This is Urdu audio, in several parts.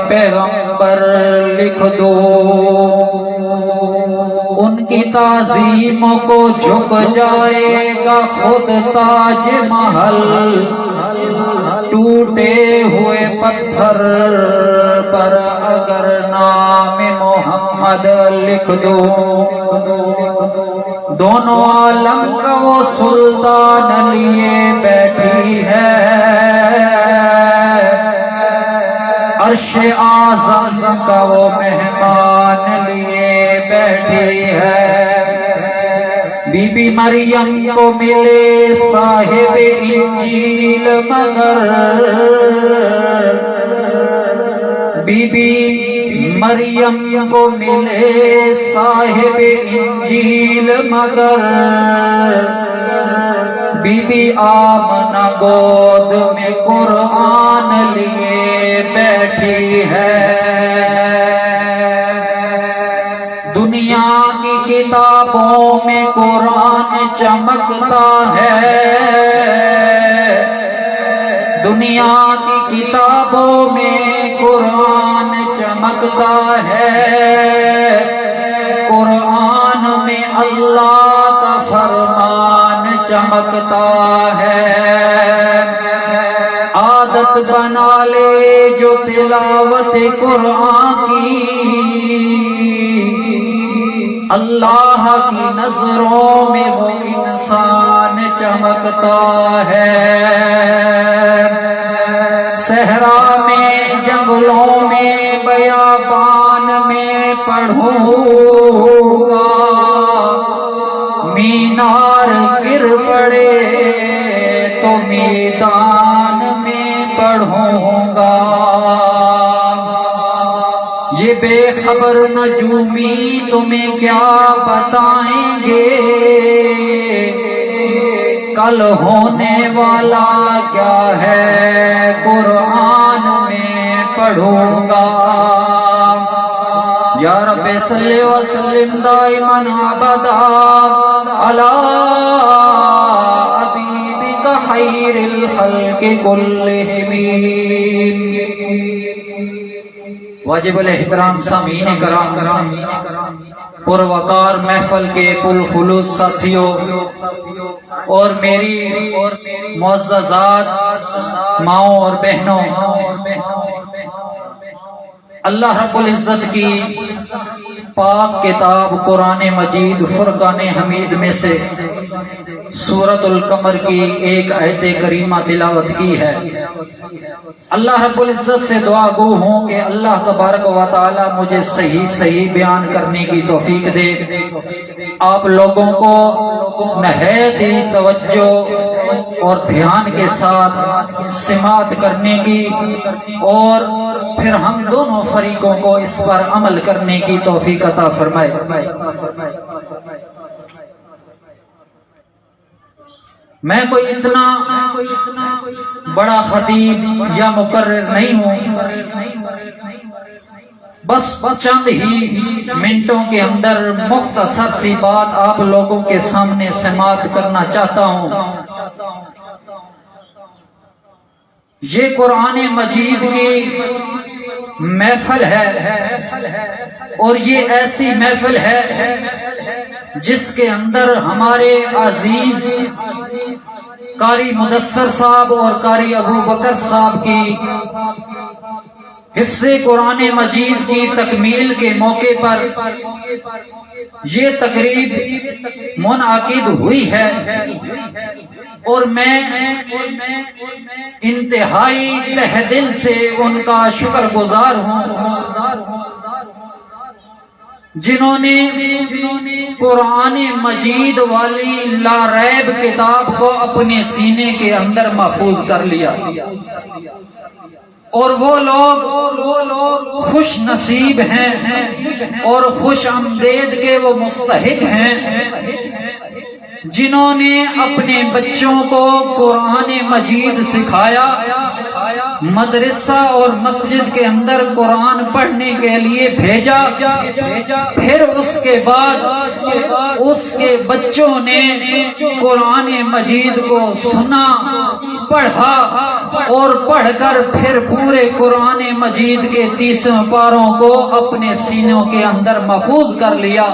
پیغمبر لکھ دو، ان کی تعظیم کو جھک جائے گا خود تاج محل، ٹوٹے ہوئے پتھر پر اگر نام محمد لکھ دو، دونوں عالم کا وہ سلطان لیے بیٹھی ہے، عرش اعظم کا وہ مہمان لیے بیٹھی ہے۔ بی بی مریم کو ملے صاحب انجیل مگر، بی بی مریم کو ملے صاحب انجیل مگر، بی بی آمنہ گود میں قرآن لیے بیٹھی ہے۔ دنیا کی کتابوں میں قرآن چمکتا ہے، دنیا کی کتابوں میں قرآن چمکتا ہے، قرآن میں اللہ کا فرمان چمکتا ہے۔ عادت بنا لے جو تلاوت قرآن کی، اللہ کی نظروں میں وہ انسان چمکتا ہے۔ صحرا میں، جنگلوں میں، بیابان میں پڑھوں گا، مینار گر پڑے تو میدان میں پڑھوں گا۔ یہ بے خبر نجومی تمہیں کیا بتائیں گے، کل ہونے والا کیا ہے قرآن میں پڑھوں گا۔ یا رب صلی وسلم دائما ابدا علی حبیبک خیر الخلق کلہم۔ واجب الاحترام سامعین کرام، پروقار محفل کے پرخلوص ساتھیوں اور میری معززات ماؤں اور بہنوں، اللہ رب العزت کی پاک کتاب قرآن مجید فرقان حمید میں سے سورۃ القمر کی ایک آیت کریمہ تلاوت کی ہے۔ اللہ رب العزت سے دعا گو ہوں کہ اللہ تبارک و تعالی مجھے صحیح بیان کرنے کی توفیق دے، آپ لوگوں کو نہایت ہی توجہ اور دھیان کے ساتھ سماعت کرنے کی، اور پھر ہم دونوں فریقوں کو اس پر عمل کرنے کی توفیق عطا فرمائے۔ میں کوئی اتنا بڑا خطیب یا مقرر نہیں ہوں، بس چند ہی منٹوں کے اندر مختصر سی بات آپ لوگوں کے سامنے سماعت کرنا چاہتا ہوں۔ یہ قرآن مجید کی محفل ہے، اور یہ ایسی محفل ہے جس کے اندر ہمارے عزیز قاری مدثر صاحب اور قاری ابو بکر صاحب کی حفظ قرآن مجید کی تکمیل کے موقع پر یہ تقریب منعقد ہوئی ہے، اور میں انتہائی تہ دل سے ان کا شکر گزار ہوں جنہوں نے قرآن مجید والی لا ریب کتاب کو اپنے سینے کے اندر محفوظ کر لیا، اور وہ لوگ خوش نصیب ہیں اور خوش آمدید کے وہ مستحق ہیں جنہوں نے اپنے بچوں کو قرآن مجید سکھایا مدرسہ اور مسجد کے اندر قرآن پڑھنے کے لیے بھیجا، پھر اس کے بعد اس کے بچوں نے قرآن مجید کو سنا، پڑھا اور پڑھ کر پھر پورے قرآن مجید کے 30 پاروں کو اپنے سینوں کے اندر محفوظ کر لیا۔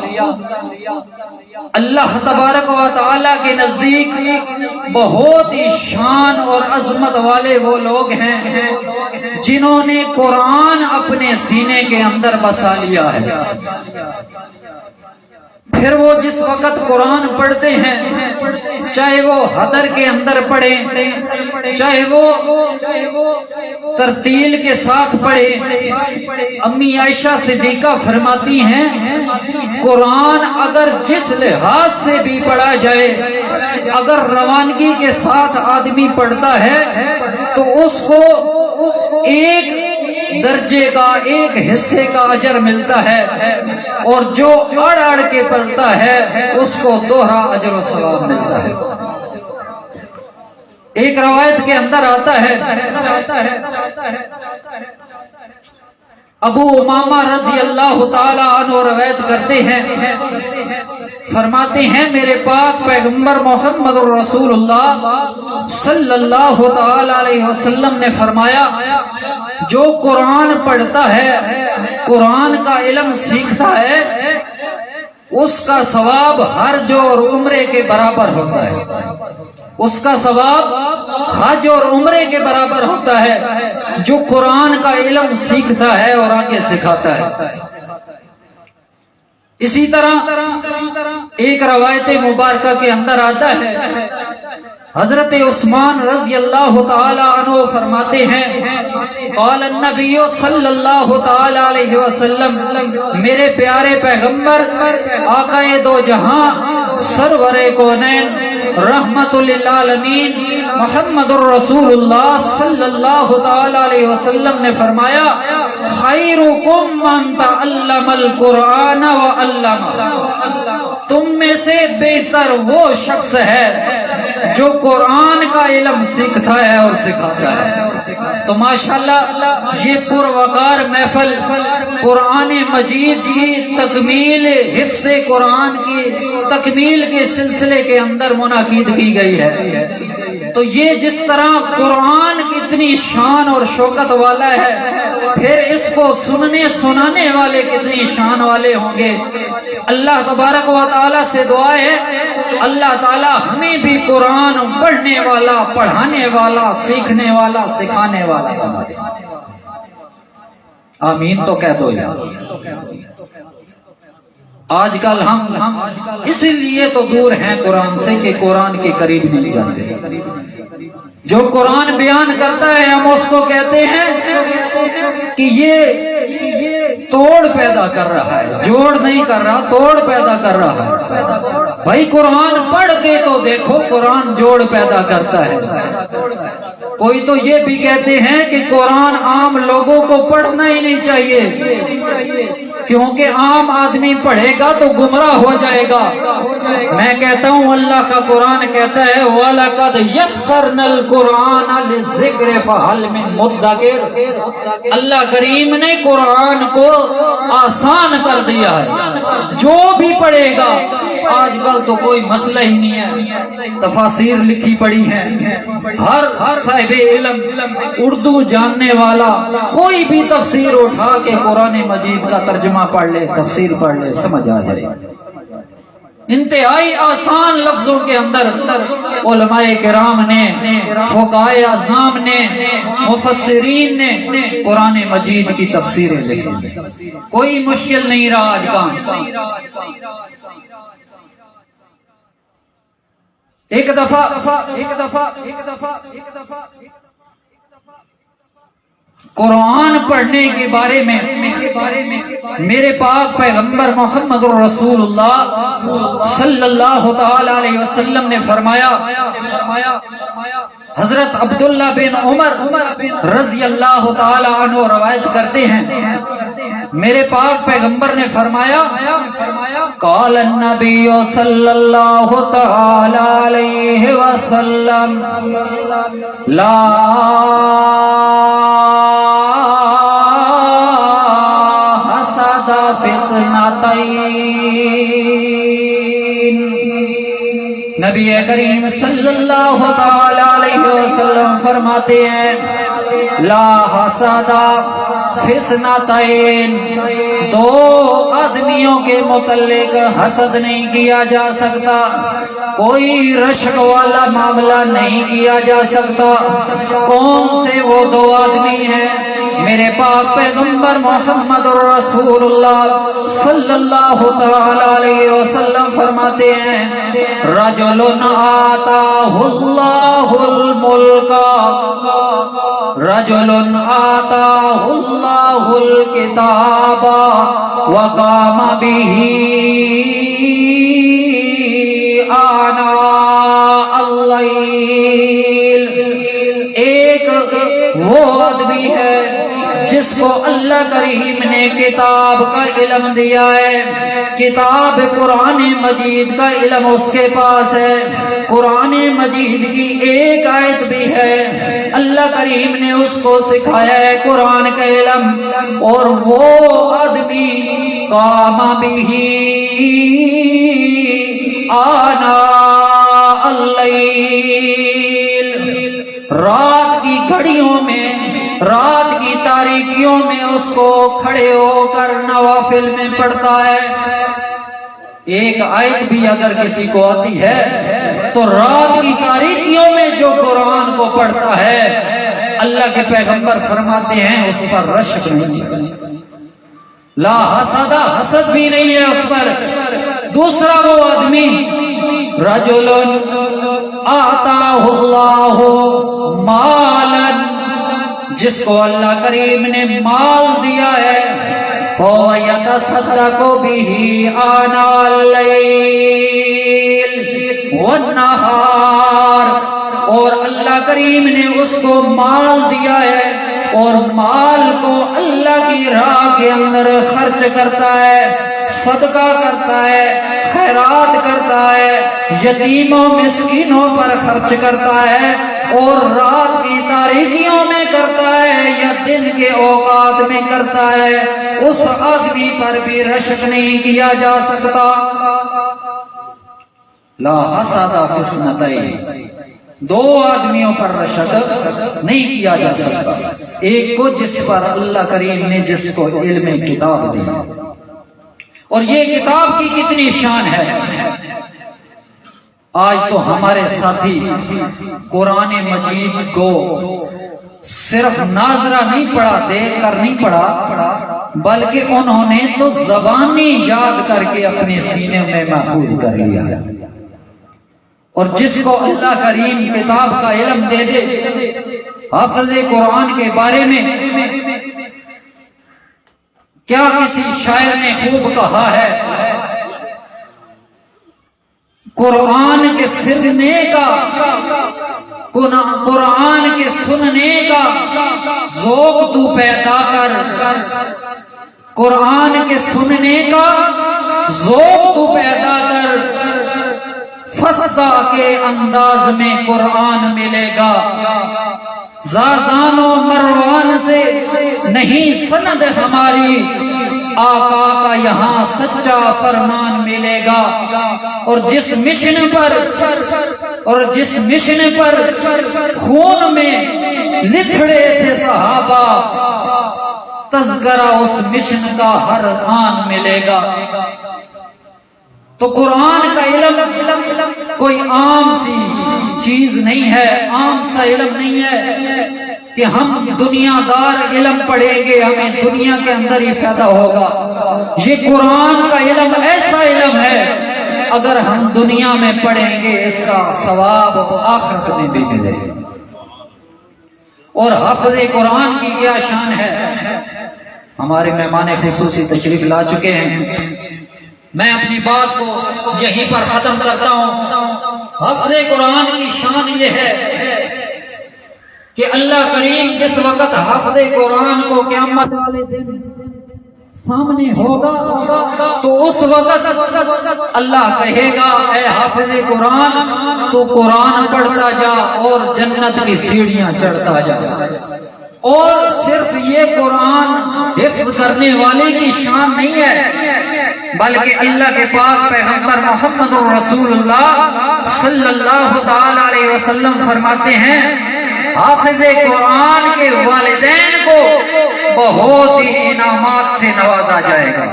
اللہ تبارک و تعالی کے نزدیک بہت ہی شان اور عظمت والے وہ لوگ ہیں جنہوں نے قرآن اپنے سینے کے اندر بسا لیا ہے۔ پھر وہ جس وقت قرآن پڑھتے ہیں، چاہے وہ حدر کے اندر پڑھیں، چاہے وہ ترتیل کے ساتھ پڑھیں، امی عائشہ صدیقہ فرماتی ہیں قرآن اگر جس لحاظ سے بھی پڑھا جائے، اگر روانگی کے ساتھ آدمی پڑھتا ہے تو اس کو ایک درجے کا، ایک حصے کا اجر ملتا ہے، اور جو اڑ اڑ کے پڑھتا ہے اس کو دوہرا اجر و ثواب ملتا ہے۔ ایک روایت کے اندر آتا ہے ابو امامہ رضی اللہ تعالی عنہ روایت کرتے ہیں، فرماتے ہیں میرے پاک پیغمبر محمد رسول اللہ صلی اللہ تعالی علیہ وسلم نے فرمایا جو قرآن پڑھتا ہے، قرآن کا علم سیکھتا ہے، اس کا ثواب حج اور عمرے کے برابر ہوتا ہے۔ اس کا ثواب حج اور عمرے کے برابر ہوتا ہے جو قرآن کا علم سیکھتا ہے اور آگے سکھاتا ہے۔ اسی طرح ایک روایت مبارکہ کے اندر آتا ہے حضرت عثمان رضی اللہ تعالی عنہ فرماتے ہیں قال النبی صلی اللہ تعالی علیہ وسلم، میرے پیارے پیغمبر آقا دو جہاں سرور کونین رحمت للعالمین محمد الرسول اللہ صلی اللہ تعالی علیہ وسلم نے فرمایا خیرکم من تعلم القرآن وعلمہ، تم میں سے بہتر وہ شخص ہے جو قرآن کا علم سیکھتا ہے اور سکھاتا ہے۔ تو ماشاءاللہ یہ پروقار محفل قرآن مجید کی تکمیل، حفظ قرآن کی تکمیل کے سلسلے کے اندر منعقد کی گئی ہے۔ تو یہ جس طرح قرآن کی اتنی شان اور شوکت والا ہے، پھر اس کو سننے سنانے والے کتنی شان والے ہوں گے۔ اللہ تبارک و تعالی سے دعا ہے اللہ تعالی ہمیں بھی قرآن پڑھنے والا، پڑھانے والا، سیکھنے والا، سکھانے والا بنا دے۔ آمین تو کہہ دو یار۔ آج کل ہم اس لیے تو دور ہیں قرآن سے کہ قرآن کے قریب نہیں جاتے۔ جو قرآن بیان کرتا ہے ہم اس کو کہتے ہیں کہ یہ توڑ پیدا کر رہا ہے، جوڑ نہیں کر رہا، توڑ پیدا کر رہا ہے۔ بھائی قرآن پڑھ کے تو دیکھو قرآن جوڑ پیدا کرتا ہے۔ کوئی تو یہ بھی کہتے ہیں کہ قرآن عام لوگوں کو پڑھنا ہی نہیں چاہیے کیونکہ عام آدمی پڑھے گا تو گمراہ ہو جائے گا۔ میں کہتا ہوں اللہ کا قرآن کہتا ہے وَلَقَدْ يَسَّرْنَا الْقُرْآنَ لِلذِّكْرِ فَهَلْ مِن مُدَّكِرٍ، اللہ کریم نے قرآن کو آسان کر دیا ہے، جو بھی پڑھے گا۔ آج کل تو کوئی مسئلہ ہی نہیں ہے، تفاسیر لکھی پڑی ہیں، ہر صاحب علم اردو جاننے والا کوئی بھی تفسیر اٹھا کے قرآن مجید کا ترجمہ پڑھ لے، تفسیر پڑھ لے، سمجھ آ جائے۔ انتہائی آسان لفظوں کے اندر علماء کرام نے، فقہاء اعظام نے، مفسرین نے قرآن مجید کی تفسیریں لکھی، کوئی مشکل نہیں رہا آج کا۔ ایک دفعہ قرآن پڑھنے کے بارے میں میرے پاک پیغمبر محمد الرسول اللہ صلی اللہ تعالی علیہ وسلم نے فرمایا، حضرت عبداللہ بن عمر رضی اللہ تعالی عنہ روایت کرتے ہیں میرے پاک پیغمبر نے فرمایا قال النبی صلی اللہ تعالی علیہ وسلم لا نبی کریم صلی اللہ تعالی علیہ وسلم فرماتے ہیں لا حسد فی اثنتین، دو آدمیوں کے متعلق حسد نہیں کیا جا سکتا، کوئی رشک والا معاملہ نہیں کیا جا سکتا۔ کون سے وہ دو آدمی ہیں؟ میرے پاک پیغمبر محمد رسول اللہ صلی اللہ تعالی علیہ وسلم فرماتے ہیں رجل آتاہ اللہ الملک، رجل آتاہ اللہ الکتاب وقام به آناء اللیل، ایک وہ آدمی ہے جس کو اللہ کریم نے کتاب کا علم دیا ہے، کتاب قرآن مجید کا علم اس کے پاس ہے، قرآن مجید کی ایک آیت بھی ہے، اللہ کریم نے اس کو سکھایا ہے قرآن کا علم، اور وہ آدمی قام به آناء اللیل، رات کی گھڑیوں میں، رات کی تاریکیوں میں اس کو کھڑے ہو کر نوافل میں پڑھتا ہے۔ ایک آیت بھی اگر کسی کو آتی ہے تو رات کی تاریکیوں میں جو قرآن کو پڑھتا ہے، اللہ کے پیغمبر فرماتے ہیں اس پر رشک نہیں ہے، لا حسد، حسد بھی نہیں ہے اس پر۔ دوسرا وہ آدمی رجل آتاہ اللہ مالا، جس کو اللہ کریم نے مال دیا ہے، فَيَتَصَدَّقُ بِهِ آنَاءَ اللَّيْلِ وَالنَّهَارِ، اور اللہ کریم نے اس کو مال دیا ہے اور مال کو اللہ کی راہ کے اندر خرچ کرتا ہے، صدقہ کرتا ہے، خیرات کرتا ہے، یتیموں مسکینوں پر خرچ کرتا ہے، اور رات کی تاریکیوں میں کرتا ہے یا دن کے اوقات میں کرتا ہے، اس آدمی پر بھی رشک نہیں کیا جا سکتا۔ لا حسد فی اثنتین، دو آدمیوں پر رشک نہیں کیا جا سکتا، ایک کو جس پر اللہ کریم نے جس کو علم کتاب دی، اور یہ کتاب کی کتنی شان ہے۔ آج تو ہمارے ساتھی قرآن مجید کو صرف ناظرہ نہیں پڑھا، دیکھ کر نہیں پڑھا، بلکہ انہوں نے تو زبانی یاد کر کے اپنے سینے میں محفوظ کر لیا ہے۔ اور جس کو اللہ کریم کتاب کا علم دے دے، حافظ قرآن کے بارے میں کیا کسی شاعر نے خوب کہا ہے، قرآن کے سننے کا، قرآن کے سننے کا ذوق تو پیدا کر، قرآن کے سننے کا ذوق تو پیدا کر، فصدہ کے انداز میں قرآن ملے گا، زازان و مروان سے نہیں سند ہماری، آقا کا یہاں سچا فرمان ملے گا۔ اور جس مشن پر خون میں لکھڑے تھے صحابہ، تذکرہ اس مشن کا ہر آن ملے گا۔ تو قرآن کا علم کوئی عام سی چیز نہیں ہے، عام سا علم نہیں ہے کہ ہم دنیا دار علم پڑھیں گے ہمیں دنیا کے اندر ہی فائدہ ہوگا۔ یہ قرآن کا علم ایسا علم ہے، اگر ہم دنیا میں پڑھیں گے اس کا ثواب آخرت میں بھی ملے گا۔ اور حافظ قرآن کی کیا شان ہے، ہمارے مہمان خصوصی تشریف لا چکے ہیں، میں اپنی بات کو یہیں پر ختم کرتا ہوں۔ حافظ قرآن کی شان یہ ہے کہ اللہ کریم جس وقت حافظ قرآن کو قیامت والے دن سامنے ہوگا تو اس وقت اللہ کہے گا اے حافظ قرآن تو قرآن پڑھتا جا اور جنت کی سیڑھیاں چڑھتا جا۔ اور صرف یہ قرآن حفظ کرنے والے کی شان نہیں ہے، بلکہ اللہ کے پاک پیغمبر محمد رسول اللہ صلی اللہ تعالی علیہ وسلم فرماتے ہیں حافظ قرآن کے والدین کو بہت ہی انعامات سے نوازا جائے گا.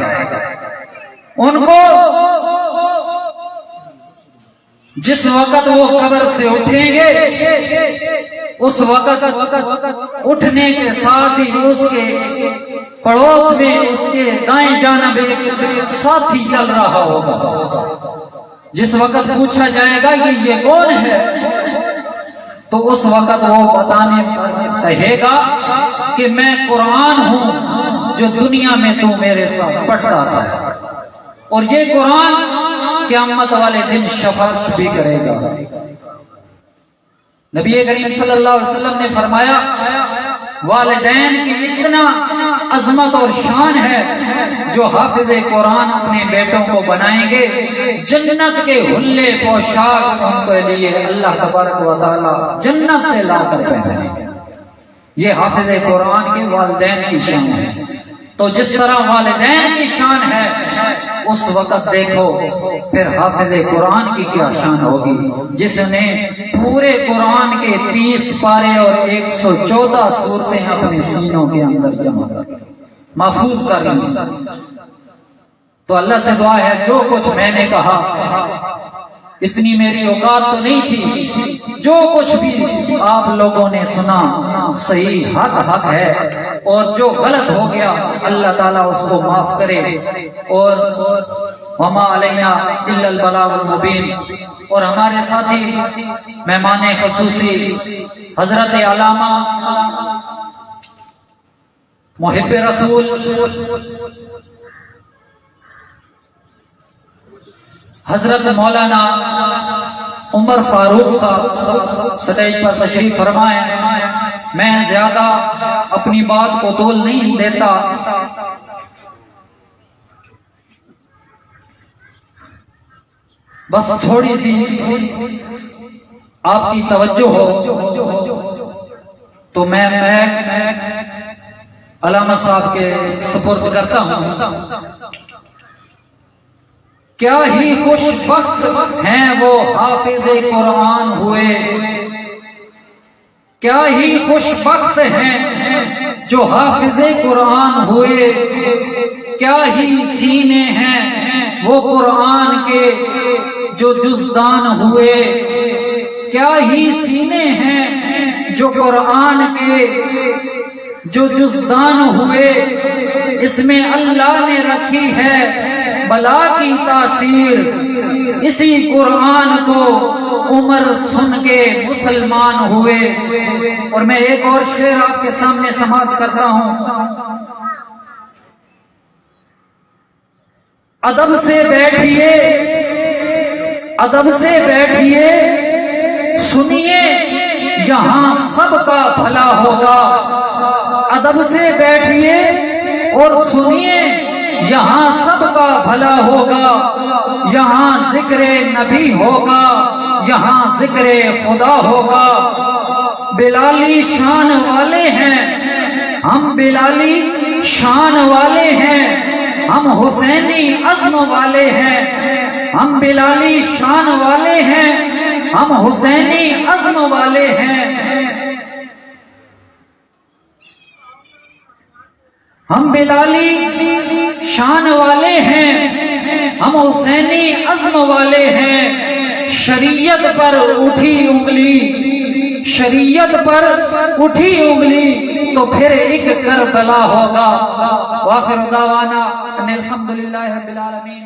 ان کو جس وقت وہ قبر سے اٹھیں گے اس وقت اٹھنے کے ساتھ ہی اس کے پڑوس میں اس کے دائیں جانب ایک ساتھی چل رہا ہوگا. جس وقت پوچھا جائے گا کہ یہ کون ہے تو اس وقت وہ بتانے کہے گا کہ میں قرآن ہوں جو دنیا میں تو میرے ساتھ پڑھتا تھا، اور یہ قرآن قیامت والے دن شفاعت بھی کرے گا. نبی کریم صلی اللہ علیہ وسلم نے فرمایا والدین کی اتنا عظمت اور شان ہے جو حافظ قرآن اپنے بیٹوں کو بنائیں گے جنت کے حلے پوشاک ان کے لیے اللہ تبارک و تعالی جنت سے لا کر پہنائیں گے. یہ حافظ قرآن کے والدین کی شان ہے. تو جس طرح والدین کی شان ہے اس وقت دیکھو پھر حافظ قرآن کی کیا شان ہوگی جس نے پورے قرآن کے 30 پارے اور 114 سورتیں اپنے سینوں کے اندر جمع کر محفوظ کر لی. تو اللہ سے دعا ہے جو کچھ میں نے کہا اتنی میری اوقات تو نہیں تھی، جو کچھ بھی آپ لوگوں نے سنا صحیح حق ہے، اور جو غلط ہو گیا اللہ تعالیٰ اس کو معاف کرے. اور وما علینا الا البلاغ المبین. اور ہمارے ساتھی مہمان خصوصی حضرت علامہ محب رسول حضرت مولانا عمر فاروق صاحب سٹیج پر تشریف فرمائیں. میں زیادہ اپنی بات کو تول نہیں دیتا، بس تھوڑی سی آپ کی توجہ ہو تو میں علامہ صاحب کے سپرد کرتا ہوں. کیا ہی خوش بخت ہیں وہ حافظ قرآن ہوئے، کیا ہی خوش بخت ہیں جو حافظ قرآن ہوئے، کیا ہی سینے ہیں وہ قرآن کے جو جزدان ہوئے، کیا ہی سینے ہیں جو قرآن کے جو جزدان ہوئے. اس میں اللہ نے رکھی ہے بلا کی تاثیر، اسی قرآن کو عمر سن کے مسلمان ہوئے. اور میں ایک اور شعر آپ کے سامنے سماعت کرتا ہوں. ادب سے بیٹھیے، ادب سے بیٹھیے، سنیے یہاں سب کا بھلا ہوگا. ادب سے بیٹھیے اور سنیے یہاں سب کا بھلا ہوگا. یہاں ذکر نبی ہوگا، یہاں ذکر خدا ہوگا. بلالی شان والے ہیں ہم، بلالی شان والے ہیں ہم، حسینی عزم والے ہیں ہم، بلالی شان والے ہیں ہم، حسینی عزم والے ہیں. ہم بلالی شان والے ہیں ہم، حسینی عزم والے ہیں. شریعت پر اٹھی انگلی، شریعت پر اٹھی انگلی تو پھر ایک کربلا ہوگا. وآخر دعوانا ان الحمدللہ رب العالمین.